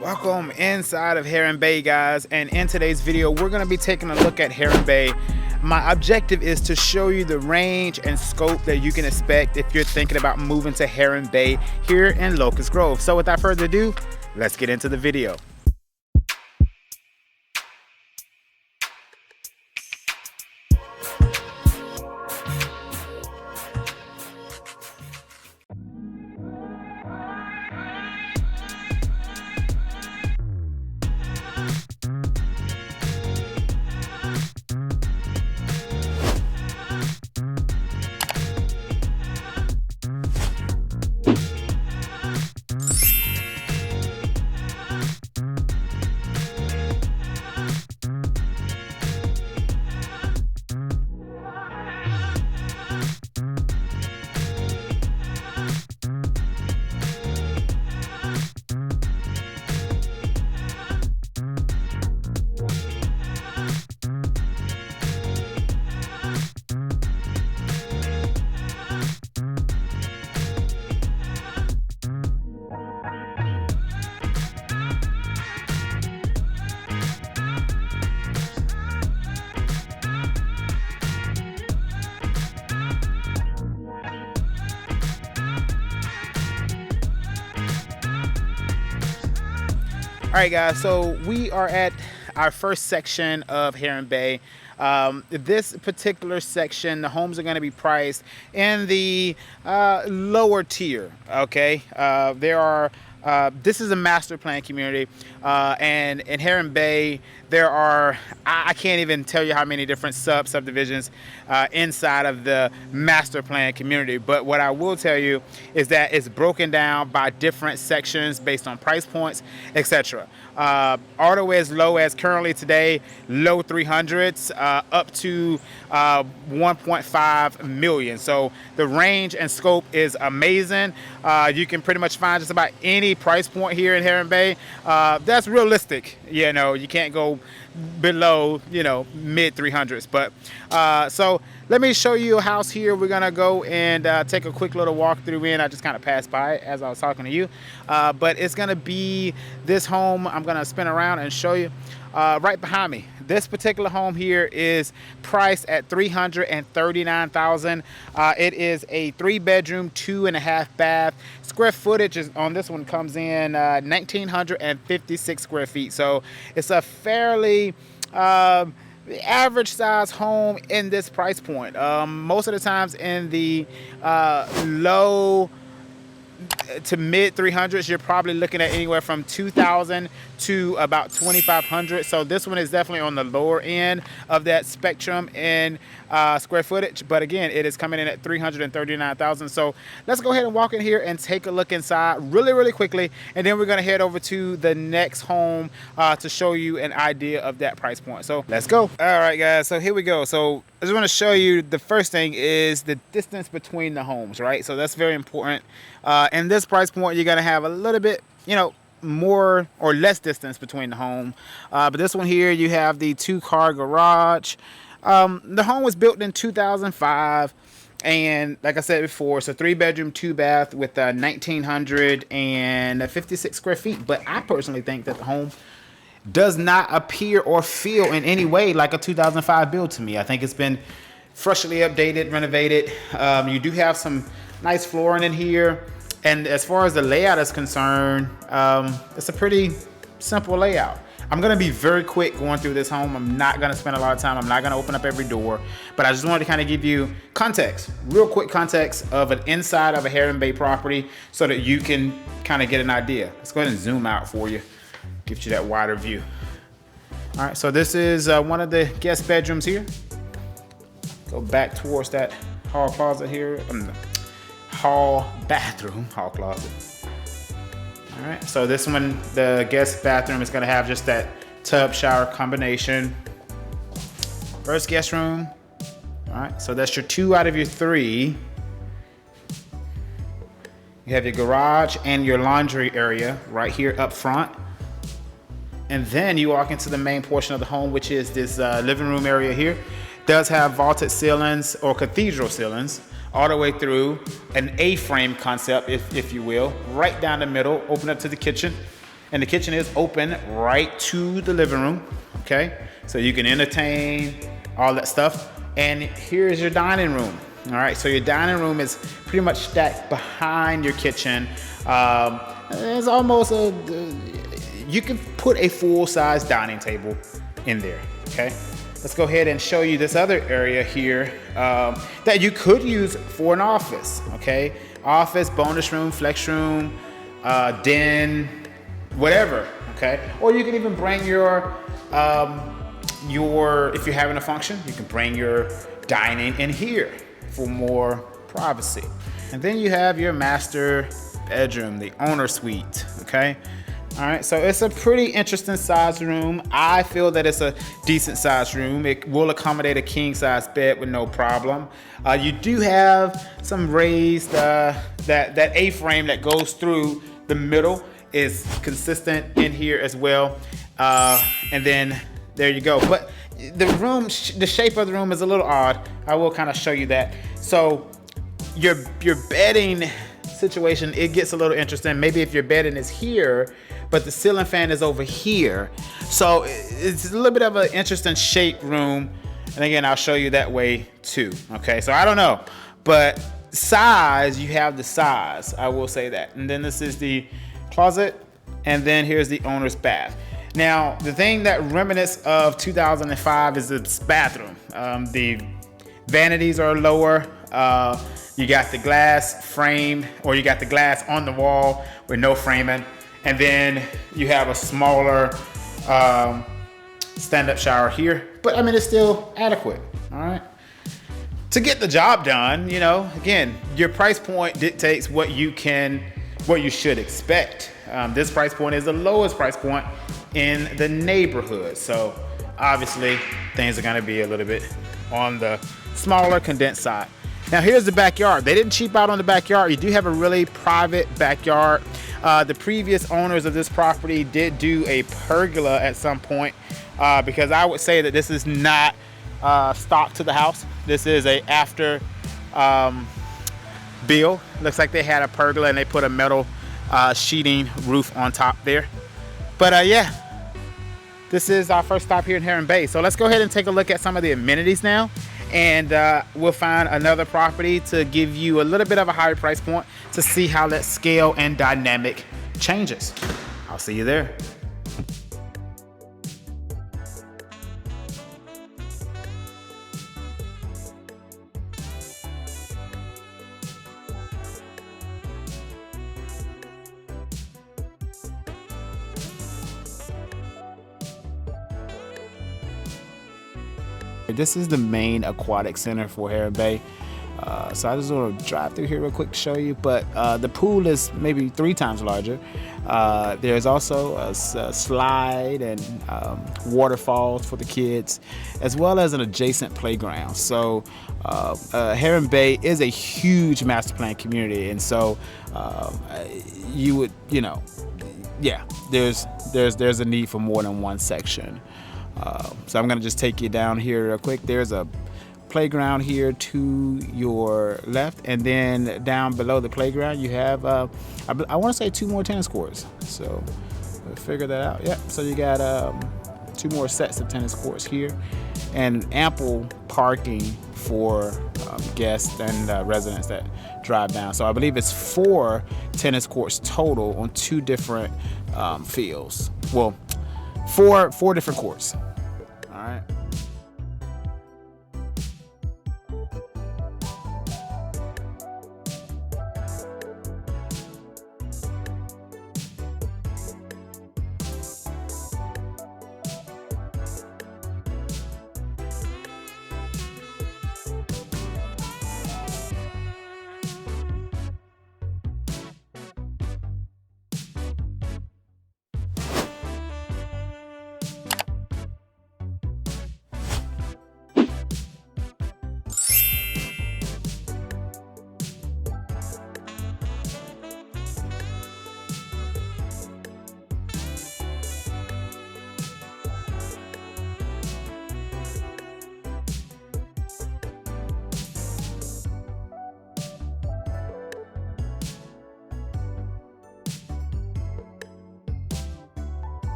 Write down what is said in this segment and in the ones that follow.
Welcome inside of Heron Bay, guys, and in today's video we're going to be taking a look at Heron Bay. My objective is to show you the range and scope that you can expect if you're thinking about moving to Heron Bay here in Locust Grove. So without further ado, let's get into the video. All right, guys, so we are at our first section of Heron Bay. This particular section, the homes are going to be priced in the lower tier. Okay, this is a master plan community, and in Heron Bay there are, I can't even tell you how many different subdivisions inside of the master plan community, but what I will tell you is that it's broken down by different sections based on price points, etc. All the way as low as currently today, low 300s, up to 1.5 million. So the range and scope is amazing. You can pretty much find just about any price point here in Heron Bay. That's realistic. You know, you can't go below, you know, mid 300s. But so let me show you a house here. We're gonna go and take a quick little walk through in. I just kind of passed by it as I was talking to you, but it's gonna be this home. I'm gonna spin around and show you right behind me. This particular home here is priced at $339,000. It is a 3-bedroom, 2.5 bath. Square footage is on this one comes in 1,956 square feet. So it's a fairly average size home in this price point. Most of the times in the low to mid 300s, you're probably looking at anywhere from 2,000 to about 2,500. So this one is definitely on the lower end of that spectrum in square footage, but again, it is coming in at 339,000. So let's go ahead and walk in here and take a look inside really quickly, and then we're going to head over to the next home to show you an idea of that price point. So let's go. All right, guys, so here we go. So I just want to show you, the first thing is the distance between the homes, right? So that's very important. In this price point, you're going to have a little bit, you know, more or less distance between the home. But this one here, you have the 2-car garage. The home was built in 2005. And like I said before, it's a 3-bedroom, 2-bath with 1,956 square feet. But I personally think that the home does not appear or feel in any way like a 2005 build to me. I think it's been freshly updated, renovated. You do have some nice flooring in here. And as far as the layout is concerned, it's a pretty simple layout. I'm gonna be very quick going through this home. I'm not gonna spend a lot of time. I'm not gonna open up every door, but I just wanted to kind of give you context, real quick context of an inside of a Heron Bay property so that you can kind of get an idea. Let's go ahead and zoom out for you, give you that wider view. All right, so this is one of the guest bedrooms here. Go back towards that hall closet here. Hall bathroom, hall closet. All right, so this one, the guest bathroom is gonna have just that tub shower combination. First guest room. All right, so that's your 2 out of your 3. You have your garage and your laundry area right here up front. And then you walk into the main portion of the home, which is this living room area here. Does have vaulted ceilings or cathedral ceilings all the way through, an A-frame concept, if you will, right down the middle, open up to the kitchen. And the kitchen is open right to the living room, okay? So you can entertain, all that stuff. And here's your dining room. All right, so your dining room is pretty much stacked behind your kitchen. It's almost you can put a full-size dining table in there, okay? Let's go ahead and show you this other area here that you could use for an office, okay? Office, bonus room, flex room, den, whatever, okay? Or you can even bring your, if you're having a function, you can bring your dining in here for more privacy. And then you have your master bedroom, the owner suite, okay? All right, so it's a pretty interesting size room. I feel that it's a decent size room. It will accommodate a king size bed with no problem. You do have some raised, that A-frame that goes through the middle is consistent in here as well. And then there you go. But the room, the shape of the room is a little odd. I will kind of show you that. So your bedding situation, it gets a little interesting. Maybe if your bedding is here, but the ceiling fan is over here. So it's a little bit of an interesting shaped room. And again, I'll show you that way too. Okay, so I don't know, but size, you have the size, I will say that. And then this is the closet, and then here's the owner's bath. Now, the thing that reminisces of 2005 is the bathroom. The vanities are lower. You got the glass framed, or you got the glass on the wall with no framing. And then you have a smaller stand-up shower here. But I mean, it's still adequate, all right? To get the job done, you know, again, your price point dictates what you should expect. This price point is the lowest price point in the neighborhood. So obviously things are gonna be a little bit on the smaller, condensed side. Now here's the backyard. They didn't cheap out on the backyard. You do have a really private backyard. The previous owners of this property did do a pergola at some point, because I would say that this is not stock to the house. This is a after bill. Looks like they had a pergola and they put a metal sheeting roof on top there. But yeah, this is our first stop here in Heron Bay. So let's go ahead and take a look at some of the amenities now. And we'll find another property to give you a little bit of a higher price point to see how that scale and dynamic changes. I'll see you there. This is the main Aquatics Center for Heron Bay. So I just want to drive through here real quick to show you, but the pool is maybe 3 times larger. There's also a slide and waterfalls for the kids, as well as an adjacent playground. So Heron Bay is a huge master plan community, and so you would, you know, yeah, there's a need for more than one section. So I'm gonna just take you down here real quick. There's a playground here to your left, and then down below the playground you have I want to say 2 more tennis courts. So we'll figure that out. Yeah, so you got 2 more sets of tennis courts here, and ample parking for guests and residents that drive down. So I believe it's 4 tennis courts total on 2 different fields. Well, four different courts. All right.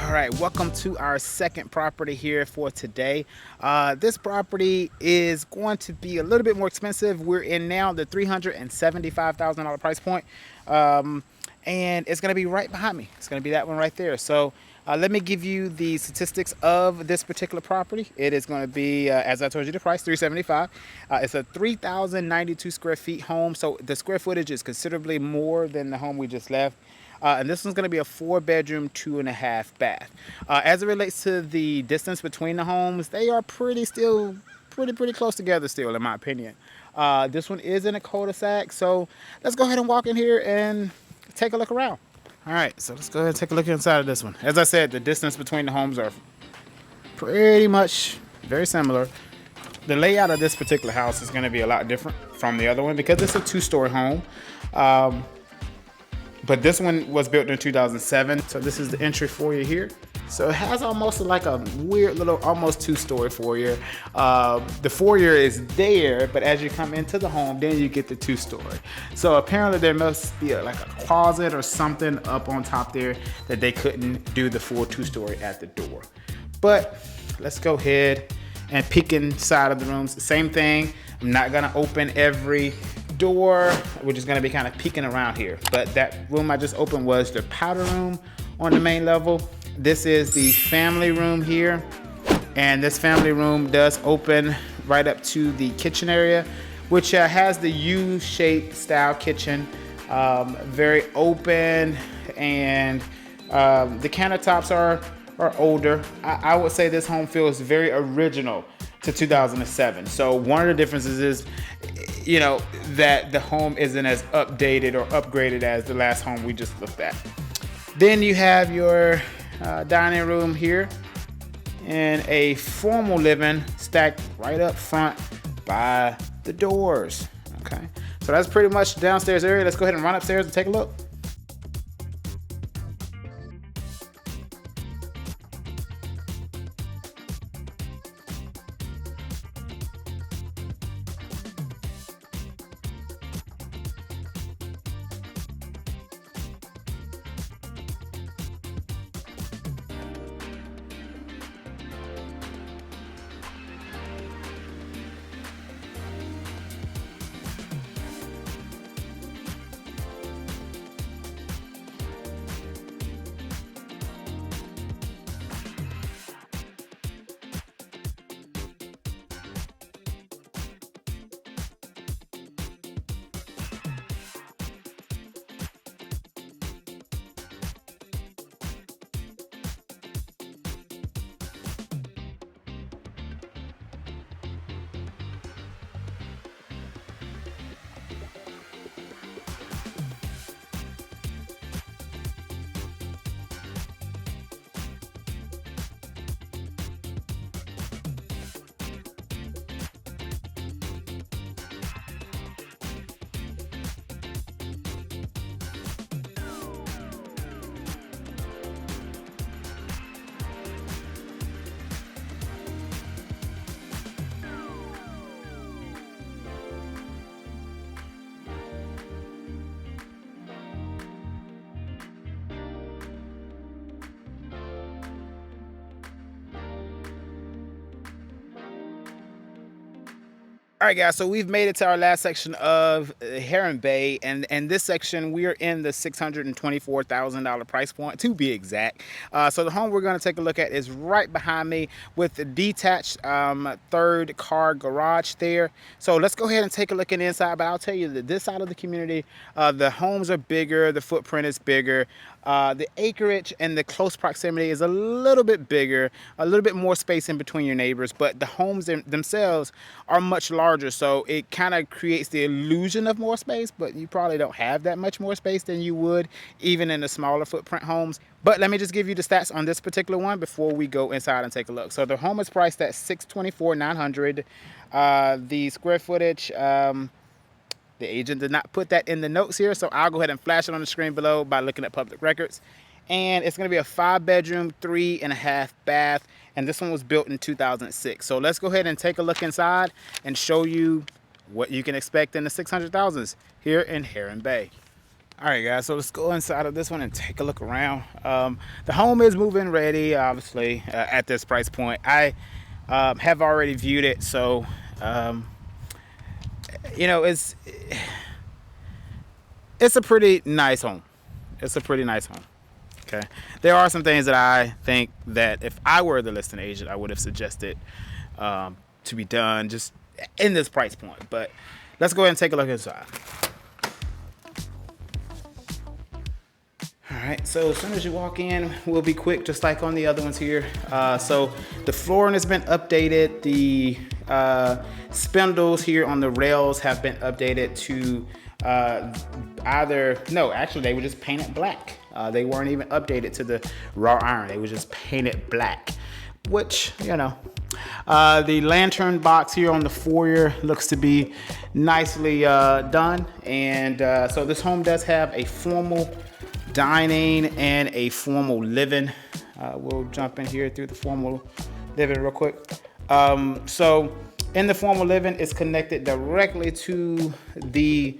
All right, welcome to our second property here for today. This property is going to be a little bit more expensive. We're in now the $375,000 price point, and it's going to be right behind me. It's going to be that one right there. So let me give you the statistics of this particular property. It is going to be, as I told you, the price $375. It's a 3,092 square feet home, so the square footage is considerably more than the home we just left. And this one's going to be a 4-bedroom, 2.5 bath. As it relates to the distance between the homes, they are pretty close together still, in my opinion. This one is in a cul-de-sac, so let's go ahead and walk in here and take a look around. All right, so let's go ahead and take a look inside of this one. As I said, the distance between the homes are pretty much very similar. The layout of this particular house is going to be a lot different from the other one because it's a 2-story home. But this one was built in 2007. So this is the entry foyer here. So it has almost like a weird little, almost 2-story foyer. The foyer is there, but as you come into the home, then you get the 2-story. So apparently there must be like a closet or something up on top there that they couldn't do the full 2-story at the door. But let's go ahead and peek inside of the rooms. Same thing. I'm not gonna open every door. We're just gonna be kind of peeking around here. But that room I just opened was the powder room on the main level. This is the family room here. And this family room does open right up to the kitchen area, which has the U-shaped style kitchen. Very open, and the countertops are older. I would say this home feels very original to 2007. So one of the differences is, you know, that the home isn't as updated or upgraded as the last home we just looked at. Then you have your dining room here and a formal living stacked right up front by the doors. Okay, so that's pretty much the downstairs area. Let's go ahead and run upstairs and take a look. All right, guys, so we've made it to our last section of Heron Bay, and in this section, we are in the $624,000 price point, to be exact. So the home we're going to take a look at is right behind me with the detached 3rd-car garage there. So let's go ahead and take a look at the inside, but I'll tell you that this side of the community, the homes are bigger, the footprint is bigger. The acreage and the close proximity is a little bit bigger, a little bit more space in between your neighbors, but the homes themselves are much larger, so it kind of creates the illusion of more space, but you probably don't have that much more space than you would even in the smaller footprint homes. But let me just give you the stats on this particular one before we go inside and take a look. So the home is priced at $624,900. The square footage, the agent did not put that in the notes here, so I'll go ahead and flash it on the screen below by looking at public records. And it's going to be a 5-bedroom, 3.5 bath, and this one was built in 2006. So let's go ahead and take a look inside and show you what you can expect in the 600,000s here in Heron Bay. All right, guys, so let's go inside of this one and take a look around. The home is move-in ready, obviously, at this price point. I have already viewed it, so you know, it's a pretty nice home. It's a pretty nice home. Okay, there are some things that I think that if I were the listing agent, I would have suggested to be done just in this price point. But let's go ahead and take a look inside. All right, so as soon as you walk in, we'll be quick, just like on the other ones here. So the flooring has been updated. The spindles here on the rails have been updated to actually they were just painted black. They weren't even updated to the raw iron. They were just painted black, which, you know. The lantern box here on the foyer looks to be nicely done. And so this home does have a formal dining and a formal living. We'll jump in here through the formal living real quick. So in the formal living, it's connected directly to the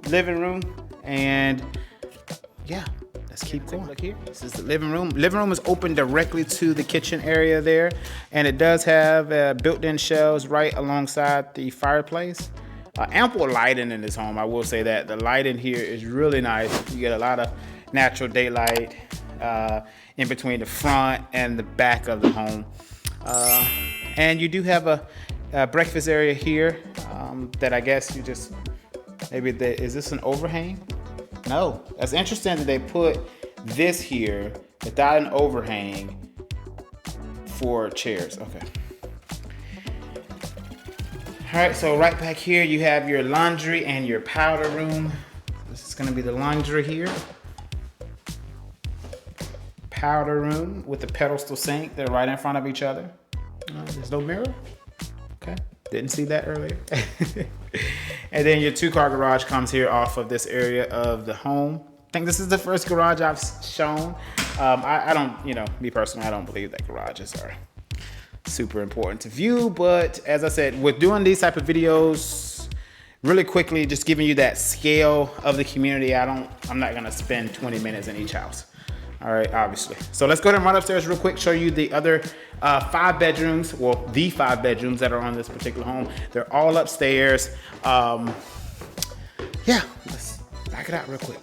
living room. And yeah, let's keep going. Look here. This is the living room. Living room is open directly to the kitchen area there. And it does have built-in shelves right alongside the fireplace. Ample lighting in this home, I will say that. The lighting here is really nice. You get a lot of natural daylight in between the front and the back of the home. And you do have a breakfast area here that I guess you just, is this an overhang? No. That's interesting that they put this here without an overhang for chairs. Okay. All right, so right back here, you have your laundry and your powder room. This is gonna be the laundry here. Powder room with the pedestal sink. They're right in front of each other. There's no mirror. Okay, didn't see that earlier. And then your 2-car garage comes here off of this area of the home. I think this is the first garage I've shown. I don't, me personally, I don't believe that garages are super important to view, but as I said, with doing these type of videos really quickly, just giving you that scale of the community, I'm not gonna spend 20 minutes in each house. All right, obviously. So let's go ahead and run upstairs real quick, show you the other 5 bedrooms, well, the 5 bedrooms that are on this particular home. They're all upstairs. Yeah, let's back it out real quick.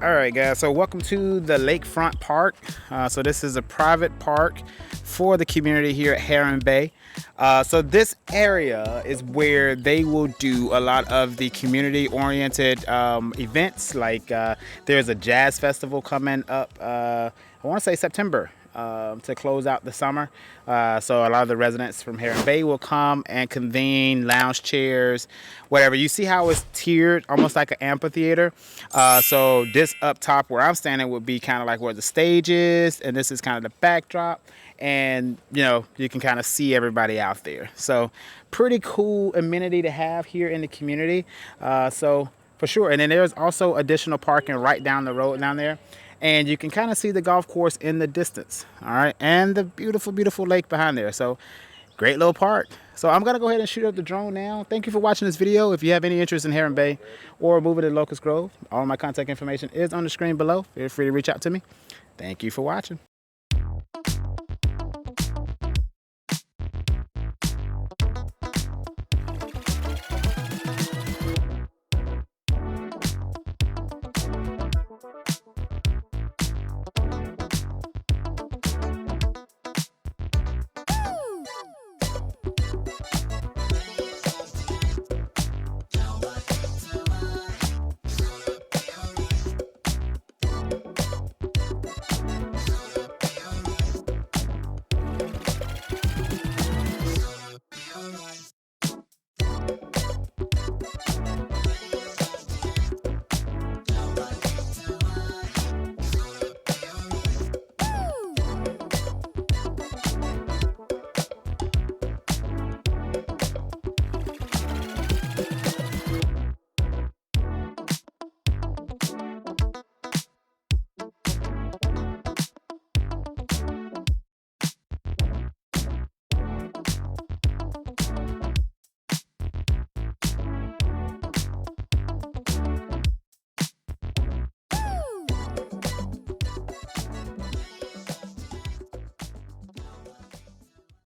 All right, guys, so welcome to the Lakefront Park. So this is a private park for the community here at Heron Bay. So this area is where they will do a lot of the community-oriented events. Like there's a jazz festival coming up, I want to say September, to close out the summer. So a lot of the residents from Heron Bay will come and convene, lounge chairs, whatever. You see how it's tiered, almost like an amphitheater. So this up top where I'm standing would be kind of like where the stage is, and this is kind of the backdrop. And you know, you can kind of see everybody out there. So pretty cool amenity to have here in the community. So for sure. And then there's also additional parking right down the road down there. And you can kind of see the golf course in the distance. All right. And the beautiful, beautiful lake behind there. So great little park. So I'm going to go ahead and shoot up the drone now. Thank you for watching this video. If you have any interest in Heron Bay or moving to Locust Grove, all of my contact information is on the screen below. Feel free to reach out to me. Thank you for watching.